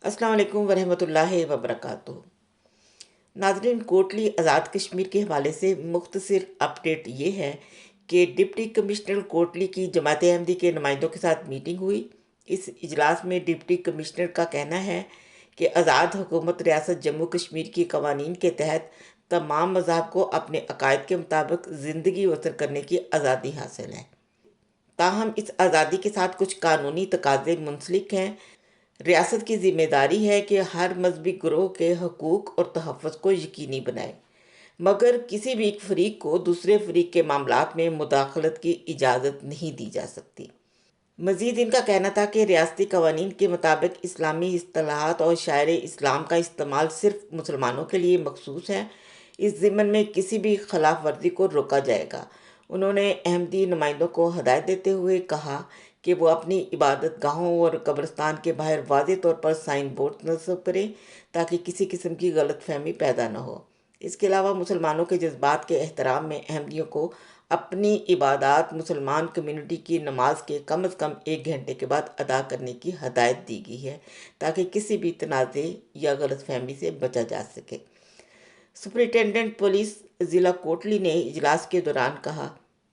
अस्सलाम वालेकुम वरहमतुल्लाहि वबरकातुहू। नाज़रीन, कोटली आज़ाद कश्मीर के हवाले से मुख्तसर अपडेट ये है कि डिप्टी कमिश्नर कोटली की जमात अहमदी के नुमाइंदों के साथ मीटिंग हुई। इस इजलास में डिप्टी कमिश्नर का कहना है कि आज़ाद हुकूमत रियासत जम्मू कश्मीर की कवानीन के तहत तमाम मज़हब को अपने अकायद के मुताबिक ज़िंदगी बसर करने की आज़ादी हासिल है। ताहम इस आज़ादी के साथ कुछ कानूनी तकाज़े मुंसलिक हैं। रियासत की ज़िम्मेदारी है कि हर मजहबी ग्रोह के हकूक़ और तहफ़्फ़ुज़ को यकीनी बनाए, मगर किसी भी एक फ़रीक को दूसरे फ़रीक के मामलात में मुदाखलत की इजाज़त नहीं दी जा सकती। मज़ीद इनका कहना था कि रियासती कवानीन के मुताबिक इस्लामी इस्तिलाहात और शायर इस्लाम का इस्तेमाल सिर्फ़ मुसलमानों के लिए मखसूस है। इस ज़िम्मन में किसी भी खिलाफ वर्जी को रोका जाएगा। उन्होंने अहमदी नुमाइंदों को हदायत देते हुए कहा कि वो अपनी इबादत गाहों और कब्रिस्तान के बाहर वाज़ेह तौर पर साइन बोर्ड नस्ब करें ताकि किसी किस्म की गलत फहमी पैदा न हो। इसके अलावा मुसलमानों के जज्बात के एहतराम में अहमदियों को अपनी इबादत मुसलमान कम्युनिटी की नमाज के कम अज़ कम 1 घंटे के बाद अदा करने की हदायत दी गई है ताकि किसी भी तनाज़े या गलत फहमी से बचा जा सके। सुपरिटेंडेंट पुलिस ज़िला कोटली ने इजलास के दौरान कहा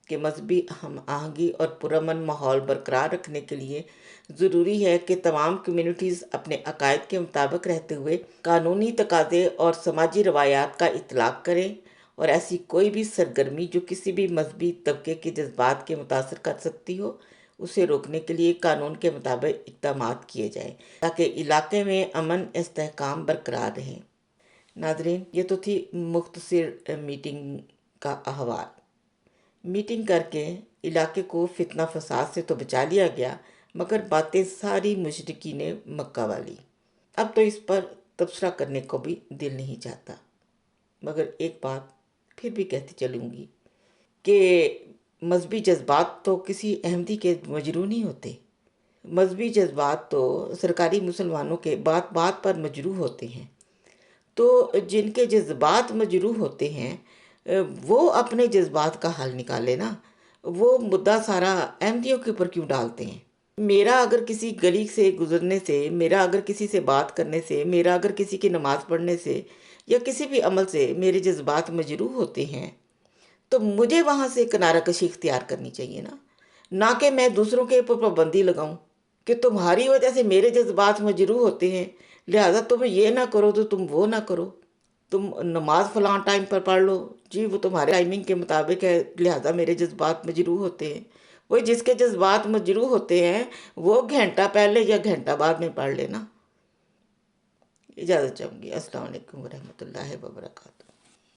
कि मजहबी हम आहंगी और पुरअमन माहौल बरकरार रखने के लिए ज़रूरी है कि तमाम कम्युनिटीज़ अपने अकायद के मुताबिक रहते हुए कानूनी तकाज़े और समाजी रवायात का इतलाक़ करें और ऐसी कोई भी सरगर्मी जो किसी भी मजहबी तबके के जज्बात के मुतासर कर सकती हो, उसे रोकने के लिए कानून के मुताबिक इक़दामात किए जाएँ ताकि इलाके में अमन इस्तेहकाम बरकरार रहें। नाज़रीन, ये तो थी मुख्तसर मीटिंग का अहवाल। मीटिंग करके इलाके को फितना फसाद से तो बचा लिया गया, मगर बातें सारी मुशरिकीन मक्का वाली। अब तो इस पर तबसरा करने को भी दिल नहीं चाहता, मगर एक बात फिर भी कहती चलूँगी कि मजहबी जज्बात तो किसी अहमदी के मजरू नहीं होते। मजहबी जज्बात तो सरकारी मुसलमानों के बात बात पर मजरू होते हैं। तो जिनके जज्बात मजरू होते हैं वो अपने जज्बात का हल निकाले ना। वो मुद्दा सारा अहमदियों के ऊपर क्यों डालते हैं? मेरा अगर किसी गली से गुजरने से, मेरा अगर किसी से बात करने से, मेरा अगर किसी की नमाज़ पढ़ने से या किसी भी अमल से मेरे जज्बात मजरूह होते हैं, तो मुझे वहाँ से किनारा कशी इख्तियार करनी चाहिए ना कि मैं दूसरों के ऊपर पाबंदी लगाऊं कि तुम्हारी वजह से मेरे जज्बात मजरूह होते हैं, लिहाजा तुम ये ना करो तो तुम वो ना करो। तुम नमाज फ़लाँ टाइम पर पढ़ लो, जी वो तुम्हारे टाइमिंग के मुताबिक है, लिहाजा मेरे जज्बात मजरूह होते हैं। वही जिसके जज्बात मजरूह होते हैं वो घंटा पहले या घंटा बाद में पढ़ लेना। इजाज़त चाहूँगी। अस्सलाम वालेकुम वरहमतुल्लाहि वबरकातुहू।